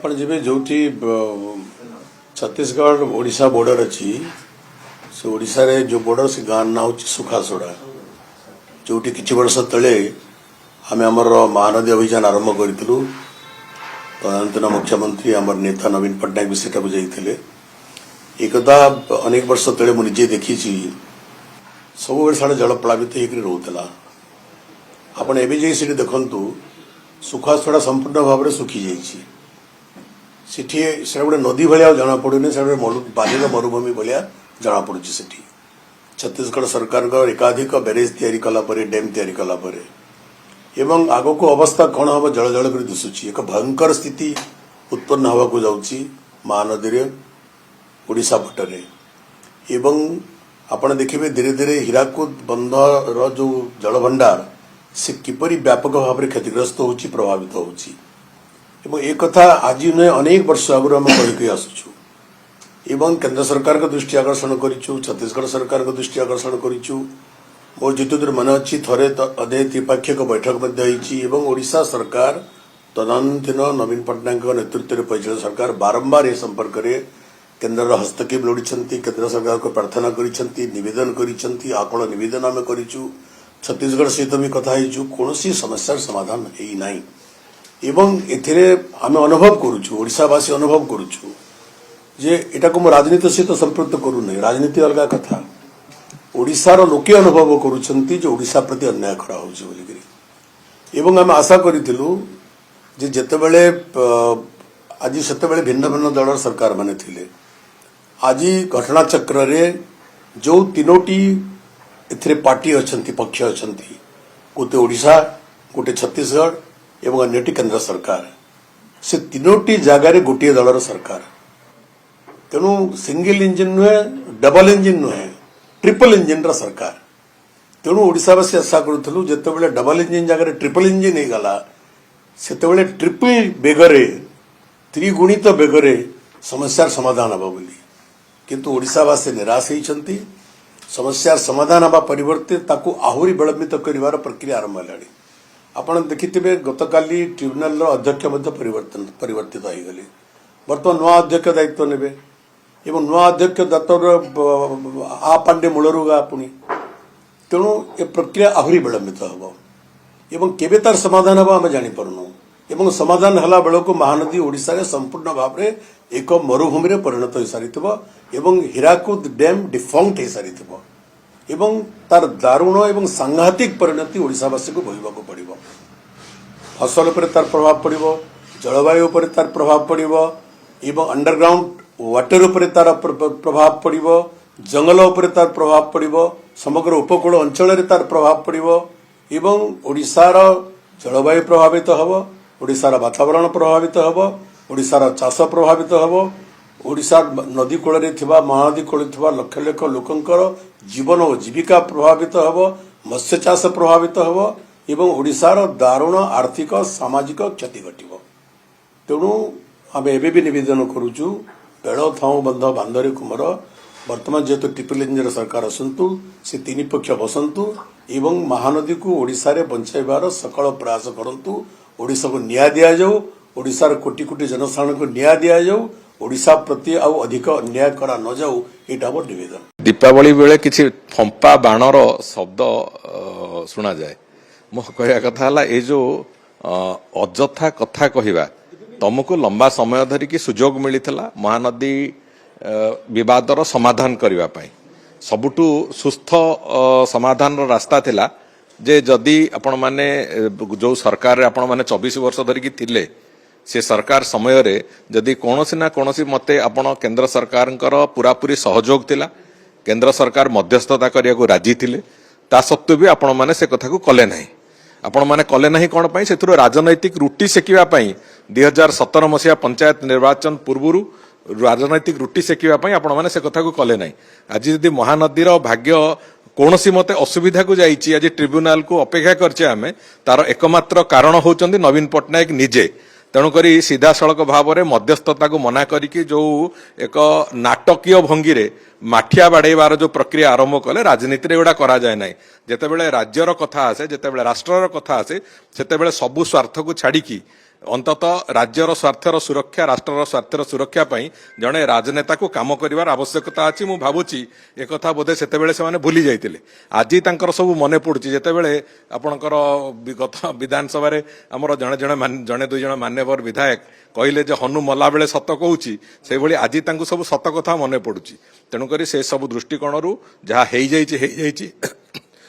आपण जब जो छत्तीसगढ़ ओडिशा बॉर्डर अच्छी से ओडिशा रे जो बॉर्डर से गाँव ना हूँ सुखासोड़ा जो कि वर्ष तले आम आमर महानदी अभियान आरंभ करूँ तदंतन मुख्यमंत्री आम नेता नवीन पट्टनायक भी सेटा जाइए एक अनेक वर्ष तले मुझे देखी सब बेले साढ़े जल प्लावित होकर रोला आपण एवं जाइए देखु सुखासोड़ा संपूर्ण भाव में सुखी जाइए गोटे नदी भाया जना पड़ूनी से बालिर मरुभूमि भाया जना पड़ी छत्तीसगढ़ सरकार एकाधिक ब्यारेज तैयारी कलापर डैम तैयारी कलापर एवं आग को अवस्था कौन हम जल जल कर दिशुची एक भयंकर स्थिति उत्पन्न हवा को जाऊँगी महानदी रे ओडिशा पटरे एवं आपण देखिए धीरे धीरे हीराकुद बंधर जो जलभंडार से किपरि व्यापक भाव में क्षतिग्रस्त होची प्रभावित होची एवं एक कथा आज नुहे अनेक वर्ष आगु आम कही आसुचु एवं केंद्र सरकार का दृष्टि आकर्षण करिचु छत्तीसगढ़ सरकार का दृष्टि आकर्षण करिचु मोर जितदूर मन अच्छी थरे अदे त्रिपाक्षिक बैठक एवं ओडिशा सरकार तदंतन नवीन पट्टनायक नेतृत्व में परिचालित सरकार बारंबार ए संपर्क में केन्द्र हस्तक्षेप लोड़ी केंद्र सरकार को प्रार्थना करेदन कर नवेदन आम करूँ छत्तीसगढ़ सहित भी कथा कौन समस्यार समाधान है एवं एथिरे आम अनुभव करुचु ओडिशावासी अनुभव करुचु जे एटा को राजनीति सहित संपृक्त करूना राजनीति अलग कथा ओडिशार लोके अनुभव करुछंती जे ओडिशा प्रति अन्याय करा होउछि बोलिकरी एवं आम आशा करिथिलु जे जेतेबेले आज सेतेबेले भिन्न भिन्न दलर सरकार माने थिले आज घटना चक्र रे जो तीनोटी एथिरे पार्टी अछंती पक्ष अछंती गोटे ओडिशा गोटे छत्तीसगढ़ एवं अन्यटी केंद्र सरकार से तीनोटी जगार गोटे दलर सरकार तेणु सिंगल इंजिन नुहे डबल इंजिन नुहे ट्रिपल इंजिन सरकार तेणु ओडिशावासी आशा करूँ जिते डबल इंजिन जगह ट्रिपल इंजिन हो गला से ट्रिपल बेगरे त्रिगुणित बेगरे समस्यार समाधान हम बोली किंतु ओडिशावासी निराश होती समस्यार समाधान हवा परिवर्ते ताकू आहुरी विलंबित कर प्रक्रिया आरंभ है आपड़ देखिथे गतकाली ट्रिब्यूनाल अध्यक्ष परिवर्तित हो गले बर्तमान नुआ अध्यक्ष दायित्व ने एवं नुआ अध्यक्ष दायित्व आ पांडे मूलरू गा पुणी तेणु ए प्रक्रिया आहुरी विलंबित हम एवं केबे तार समाधान हम आम जापरूँ एवं समाधान हला बेलू महानदी ओडिशा रे संपूर्ण भाव में एक मरुभूमि रे परिणत हो सारी एवं हीराकुद डैम डिफंक्ट हो सारी एवं तार दारुण एवं सांघातिक परिणति ओडिशावासी को भोगवाक पड़ो फसल पर तार प्रभाव पड़ो जलवायु पर तार प्रभाव पड़ो एवं अंडरग्राउंड वाटर उपर तार प्रभाव पड़ो जंगल उपर तार प्रभाव पड़ो समग्र उपकूल अंचल तार प्रभाव पड़ो एवं ओडिशार जलवायु प्रभावित हम ओडिशार वातावरण प्रभावित हम ओडिशार चाष प्रभावित हम ओडिशा नदी कूल महानदी कूल लक्ष लक्ष लोकंकर जीवन और जीविका प्रभावित हम मत्स्य चाष प्रभावित हम एवं ओडिशार दारुण आर्थिक सामाजिक क्षति घटव तेणु आम एवं भी नवेदन करुचु पेड़ थाऊ बंध बांधरे कुमर वर्तमान जेहेतु ट्रिपल इंजिन सरकार आसतु से तीन पक्ष बसतु एवं महानदी को ओडिशा रे बंचाइबार सकल प्रयास करंतु ओडिशा को न्याय दि जाऊ ओडिशार कोटि कोटि जनसाधारण को न्याय दि जाऊ ओडिशा प्रति आउ अधिक अन्याय करा न जाऊ एटा मोर निवेदन दीपावली बेले किछि फंपा बाणर शब्द सुना जाए मो कहया कथा हला ए जो अजथा कथा कहिबा तुमको लंबा समय धरिकी सुजोग मिलिथला महानदी विवादर समाधान करबा पई सबुठु सुस्थ समाधान रास्ता थिला जे जदि आपण माने जो सरकार आपण माने 24 वर्ष धरिकी थिले से सरकार समय रे जदि कोनोसी ना कोनोसी मते आपण केंद्र सरकारंकर पूरापूरी सहयोग थिला केंद्र सरकार मध्यस्थता करिया को राजी थिले ता सत्त्वे भी आपण माने से कथा को कले नाही आपण माने कले नाही कोन पई सेथुरो राजनैतिक रुटी सेकिवा पई 2017 मसिया पंचायत निर्वाचन पूर्वरु राजनैतिक रुटी सेकिवा पई आपण माने से कथा को कले नाही आज जदि महानदीर भाग्य कौनसी मते असुविधा को जाइए आज ट्रिब्यूनाल को अपेक्षा करछे आमे तार एकमात्र कारण होचंदी नवीन पट्टनायक निजे तेणुक सीधा सड़क भाव में मध्यस्थता को मना करिकी जो एक नाटकीय भंगी रे माठिया बाड़ेबार जो प्रक्रिया आरंभ कले राजनीति एगुड़ा करा जाए ना जितेबले राज्यर कथा आसे जितेबले राष्ट्रर कथा आसे सेतेबले सबु स्वार्थ को छाड़िकी ଅନ୍ତତଃ ରାଜ୍ୟର ସ୍ୱାର୍ଥର ସୁରକ୍ଷା ରାଷ୍ଟ୍ରର ସ୍ୱାର୍ଥର ସୁରକ୍ଷା ପାଇଁ ଜଣେ ରାଜନେତାକୁ କାମ କରିବାର ଆବଶ୍ୟକତା ଅଛି। ମୁଁ ଭାବୁଛି ଏକଥା ବୋଧେ ସେତେବେଳେ ସେମାନେ ଭୁଲି ଯାଇଥିଲେ। ଆଜି ତାଙ୍କର ସବୁ ମନେ ପଡୁଛି ଯେତେବେଳେ ଆପଣଙ୍କର ଗତ ବିଧାନସଭାରେ ଆମର ଜଣେ ଦୁଇ ଜଣ ମାନ୍ୟବର ବିଧାୟକ କହିଲେ ଯେ ହନୁ ମଲା ବେଳେ ସତ କହୁଛି, ସେଇଭଳି ଆଜି ତାଙ୍କୁ ସବୁ ସତ କଥା ମନେ ପଡୁଛି। ତେଣୁକରି ସେ ସବୁ ଦୃଷ୍ଟିକୋଣରୁ ଯାହା ହେଇଯାଇଛି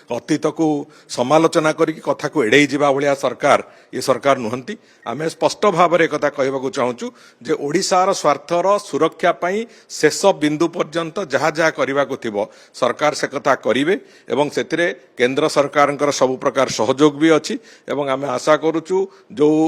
ଅତୀତକୁ ସମାଲୋଚନା କରିକି କଥାକୁ ଏଡେଇ ଯିବା ଭଳିଆ ସରକାର ଏ ସରକାର ନୁହନ୍ତି। ଆମେ ସ୍ପଷ୍ଟ ଭାବରେ ଏକଥା କହିବାକୁ ଚାହୁଁଛୁ ଯେ ଓଡ଼ିଶାର ସ୍ୱାର୍ଥର ସୁରକ୍ଷା ପାଇଁ ଶେଷ ବିନ୍ଦୁ ପର୍ଯ୍ୟନ୍ତ ଯାହା ଯାହା କରିବାକୁ ଥିବ ସରକାର ସେ କଥା କରିବେ ଏବଂ ସେଥିରେ କେନ୍ଦ୍ର ସରକାରଙ୍କର ସବୁ ପ୍ରକାର ସହଯୋଗ ବି ଅଛି। ଏବଂ ଆମେ ଆଶା କରୁଛୁ ଯୋଉ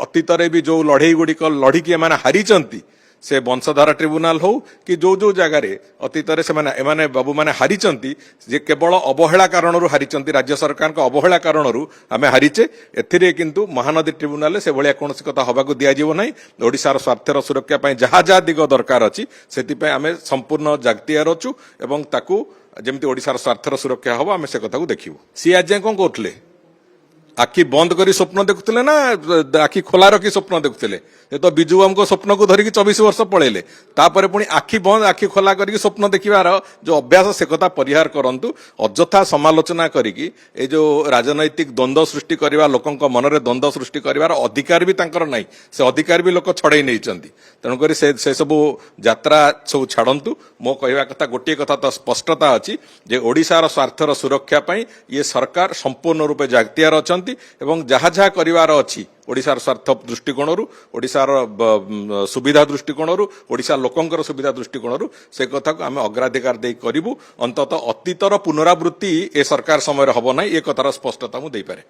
ଅତୀତରେ ବି ଯୋଉ ଲଢ଼େଇ ଗୁଡ଼ିକ ଲଢ଼ିକି ଏମାନେ ହାରିଛନ୍ତି, ସେ ବଂଶଧାରା ଟ୍ରିବ୍ୟୁନାଲ ହଉ କି ଯୋଉ ଜାଗାରେ ଅତୀତରେ ଏମାନେ ବାବୁମାନେ ହାରିଛନ୍ତି, ଯେ କେବଳ ଅବହେଳା କାରଣରୁ ହାରିଛନ୍ତି, ରାଜ୍ୟ ସରକାରଙ୍କ ଅବହେଳା କାରଣରୁ ଆମେ ହାରିଛେ। ଏଥିରେ କିନ୍ତୁ ମହାନଦୀ ଟ୍ରିବ୍ୟୁନାଲରେ ସେଭଳିଆ କୌଣସି କଥା ହେବାକୁ ଦିଆଯିବ ନାହିଁ। ଓଡ଼ିଶାର ସ୍ୱାର୍ଥର ସୁରକ୍ଷା ପାଇଁ ଯାହା ଯାହା ଦିଗ ଦରକାର ଅଛି ସେଥିପାଇଁ ଆମେ ସମ୍ପୂର୍ଣ୍ଣ ଜାଗତିଆର ଅଛୁ ଏବଂ ତାକୁ ଯେମିତି ଓଡ଼ିଶାର ସ୍ୱାର୍ଥର ସୁରକ୍ଷା ହେବ ଆମେ ସେ କଥାକୁ ଦେଖିବୁ। ସିଏ ଆଜି ଯାଏଁ କ'ଣ କରୁଥିଲେ? ଆଖି ବନ୍ଦ କରି ସ୍ୱପ୍ନ ଦେଖୁଥିଲେ ନା ଆଖି ଖୋଲା ରଖି ସ୍ୱପ୍ନ ଦେଖୁଥିଲେ? ସେ ତ ବିଜୁ ବାବୁଙ୍କ ସ୍ୱପ୍ନକୁ ଧରିକି 24 ବର୍ଷ ପଳେଇଲେ। ତାପରେ ପୁଣି ଆଖି ବନ୍ଦ ଆଖି ଖୋଲା କରିକି ସ୍ୱପ୍ନ ଦେଖିବାର ଯୋଉ ଅଭ୍ୟାସ ସେ କଥା ପରିହାର କରନ୍ତୁ। ଅଯଥା ସମାଲୋଚନା କରିକି ଏଇ ଯୋଉ ରାଜନୈତିକ ଦ୍ୱନ୍ଦ୍ୱ ସୃଷ୍ଟି କରିବା, ଲୋକଙ୍କ ମନରେ ଦ୍ୱନ୍ଦ୍ୱ ସୃଷ୍ଟି କରିବାର ଅଧିକାର ବି ତାଙ୍କର ନାହିଁ। ସେ ଅଧିକାର ବି ଲୋକ ଛଡେଇ ନେଇଛନ୍ତି। ତେଣୁକରି ସେ ସବୁ ଯାତ୍ରା ସବୁ ଛାଡନ୍ତୁ। ମୋ କହିବା କଥା ଗୋଟିଏ କଥା ତ ସ୍ପଷ୍ଟତା ଅଛି ଯେ ଓଡ଼ିଶାର ସ୍ୱାର୍ଥର ସୁରକ୍ଷା ପାଇଁ ଇଏ ସରକାର ସମ୍ପୂର୍ଣ୍ଣ ରୂପେ ଜାଗତିଆର ଅଛନ୍ତି ଏବଂ ଯାହା ଯାହା କରିବାର ଅଛି ଓଡ଼ିଶାର ସ୍ୱାର୍ଥ ଦୃଷ୍ଟିକୋଣରୁ, ଓଡ଼ିଶାର ସୁବିଧା ଦୃଷ୍ଟିକୋଣରୁ, ଓଡ଼ିଶା ଲୋକଙ୍କର ସୁବିଧା ଦୃଷ୍ଟିକୋଣରୁ ସେ କଥାକୁ ଆମେ ଅଗ୍ରାଧିକାର ଦେଇ କରିବୁ। ଅନ୍ତତଃ ଅତୀତର ପୁନରାବୃତ୍ତି ଏ ସରକାର ସମୟରେ ହେବ ନାହିଁ, ଏ କଥାର ସ୍ପଷ୍ଟତା ମୁଁ ଦେଇପାରେ।